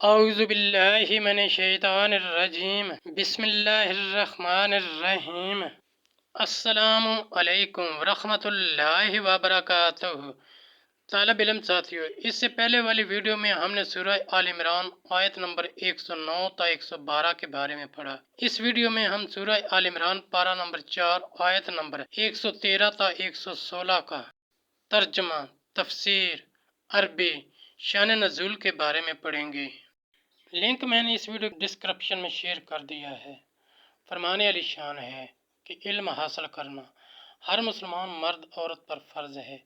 اعوذ باللہ من الشیطان الرجیم بسم اللہ الرحمن الرحیم السلام علیکم ورحمۃ اللہ وبرکاتہ۔ طالب علم ساتھیو، اس سے پہلے والی ویڈیو میں ہم نے سورہ آل عمران آیت نمبر 109 تا 112 کے بارے میں پڑھا۔ اس ویڈیو میں ہم سورہ آل عمران پارہ نمبر 4 آیت نمبر 113 تا 116 کا ترجمہ، تفسیر، عربی، شان نزول کے بارے میں پڑھیں گے۔ لنک میں نے اس ویڈیو ڈسکرپشن میں شیئر کر دیا ہے۔ فرمان علی شان ہے کہ علم حاصل کرنا ہر مسلمان مرد عورت پر فرض ہے۔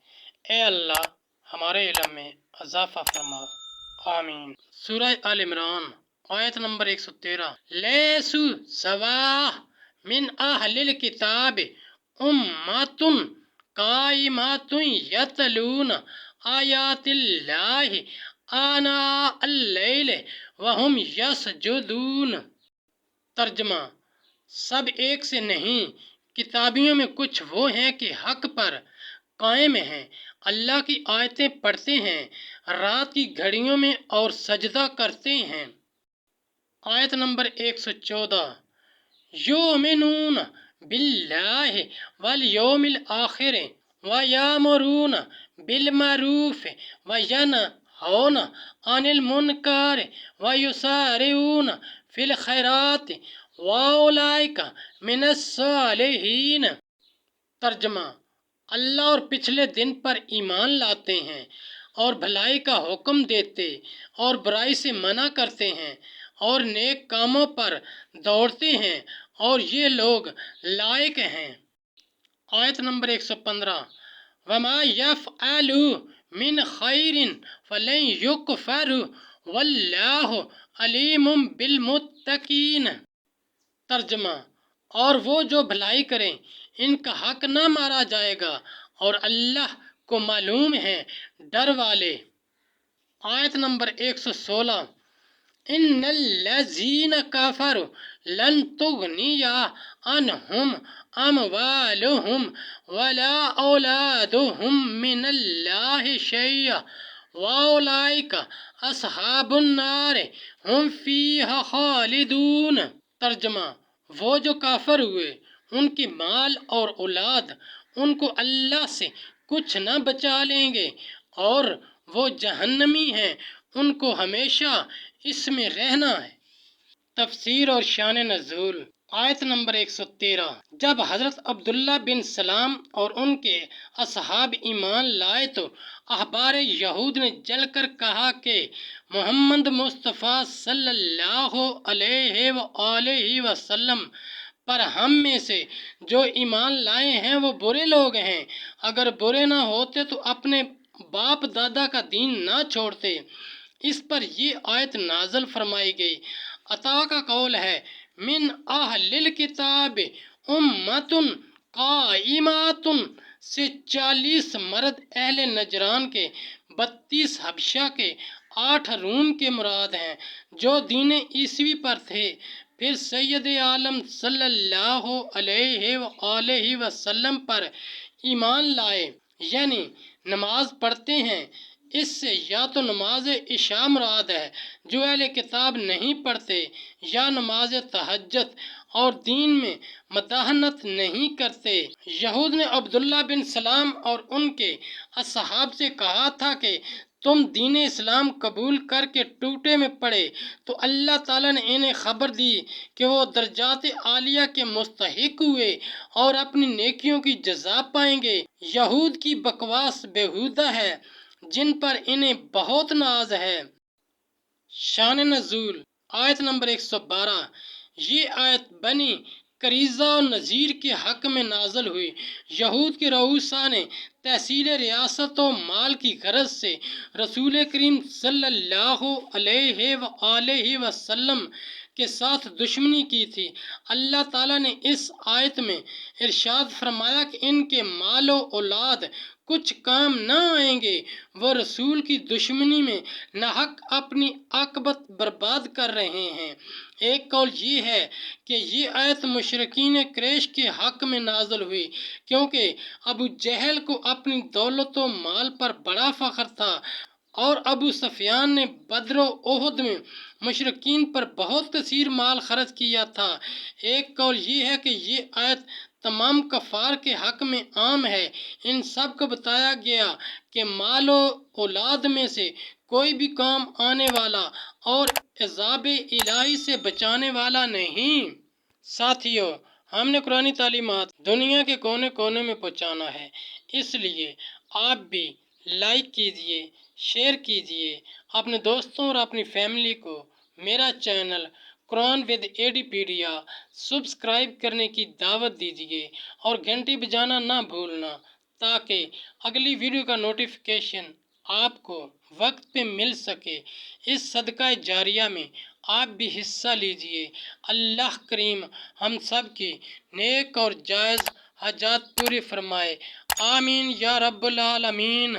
اے اللہ ہمارے علم میں اضافہ فرما، آمین۔ سورہ آل عمران آیت نمبر 113، لیسو سوا من اہل الکتاب امۃ قائمۃ یتلون آیات اللہ آناء اللیل وہم یسجدون۔ ترجمہ، سب ایک سے نہیں، کتابیوں میں کچھ وہ ہیں کہ حق پر قائم ہیں، اللہ کی آیتیں پڑھتے ہیں رات کی گھڑیوں میں اور سجدہ کرتے ہیں۔ آیت نمبر 114، یؤمنون باللہ والیوم الآخر ویأمرون بالمعروف وینہون عن المنکر ویسارعون فی الخیرات واولئک من الصالحین۔ ترجمہ، اللہ اور پچھلے دن پر ایمان لاتے ہیں اور بھلائی کا حکم دیتے اور برائی سے منع کرتے ہیں اور نیک کاموں پر دوڑتے ہیں اور یہ لوگ لائق ہیں۔ آیت نمبر 115، وما یفعلوا من خیر فلن یکفروا واللہ علیم بالمتقین۔ ترجمہ، اور وہ جو بھلائی کریں ان کا حق نہ مارا جائے گا اور اللہ کو معلوم ہے ڈر والے۔ آیت نمبر 116، ان الذین کفروا لن تغنی عنہم اموالہم ولا اولادہم من اللہ شیئا واولئک اصحاب النار ہم فیہا خالدون۔ ترجمہ، وہ جو کافر ہوئے ان کی مال اور اولاد ان کو اللہ سے کچھ نہ بچا لیں گے اور وہ جہنمی ہیں، ان کو ہمیشہ اس میں رہنا ہے۔ تفسیر اور شان نزول۔ آیت نمبر 113، جب حضرت عبداللہ بن سلام اور ان کے اصحاب ایمان لائے تو احبار یہود نے جل کر کہا کہ محمد مصطفیٰ صلی اللہ علیہ وآلہ وسلم پر ہم میں سے جو ایمان لائے ہیں وہ برے لوگ ہیں، اگر برے نہ ہوتے تو اپنے باپ دادا کا دین نہ چھوڑتے۔ اس پر یہ آیت نازل فرمائی گئی۔ عطا کا قول ہے، من اہل الکتاب امۃ قائمۃ سے 40 مرد اہل نجران کے، 32 حبشہ کے، 8 روم کے مراد ہیں جو دین عیسوی پر تھے۔ پھر سید عالم صلی اللہ علیہ وآلہ وسلم پر ایمان لائے، یعنی نماز پڑھتے ہیں۔ اس سے یا تو نماز عشاء مراد ہے جو اہل کتاب نہیں پڑھتے، یا نماز تہجد، اور دین میں مداہنت نہیں کرتے۔ یہود نے عبداللہ بن سلام اور ان کے اصحاب سے کہا تھا کہ تم دین اسلام قبول کر کے ٹوٹے میں پڑے تو اللہ تعالیٰ نے انہیں خبر دی کہ وہ درجات عالیہ کے مستحق ہوئے اور اپنی نیکیوں کی جزا پائیں گے۔ یہود کی بکواس بیہودہ ہے جن پر انہیں بہت ناز ہے۔ شان نزول۔ آیت نمبر 112، یہ آیت بنی قریظہ و نذیر کے حق میں نازل ہوئی۔ یہود کے رؤساء نے تحصیل ریاست و مال کی غرض سے رسول کریم صلی اللہ علیہ وآلہ وسلم کے ساتھ دشمنی کی تھی۔ اللہ تعالیٰ نے اس آیت میں ارشاد فرمایا کہ ان کے مال و اولاد کچھ کام نہ آئیں گے، وہ رسول کی دشمنی میں ناحق اپنی عاقبت برباد کر رہے ہیں۔ ایک قول یہ ہے کہ یہ آیت مشرکین قریش کے حق میں نازل ہوئی کیونکہ ابو جہل کو اپنی دولت و مال پر بڑا فخر تھا اور ابو سفیان نے بدر و احد میں مشرکین پر بہت کثیر مال خرچ کیا تھا۔ ایک قول یہ ہے کہ یہ آیت تمام کفار کے حق میں عام ہے۔ ان سب کو بتایا گیا کہ مال و اولاد میں سے کوئی بھی کام آنے والا اور عذاب الہی سے بچانے والا نہیں۔ ساتھیو، ہم نے قرآنی تعلیمات دنیا کے کونے کونے میں پہنچانا ہے، اس لیے آپ بھی لائک کیجئے، شیئر کیجئے، اپنے دوستوں اور اپنی فیملی کو میرا چینل قرآن ود ایڈیپیڈیا سبسکرائب کرنے کی دعوت دیجئے اور گھنٹی بجانا نہ بھولنا تاکہ اگلی ویڈیو کا نوٹیفیکیشن آپ کو وقت پہ مل سکے۔ اس صدقہ جاریہ میں آپ بھی حصہ لیجئے۔ اللہ کریم ہم سب کی نیک اور جائز حاجات پوری فرمائے، آمین یا رب العالمین۔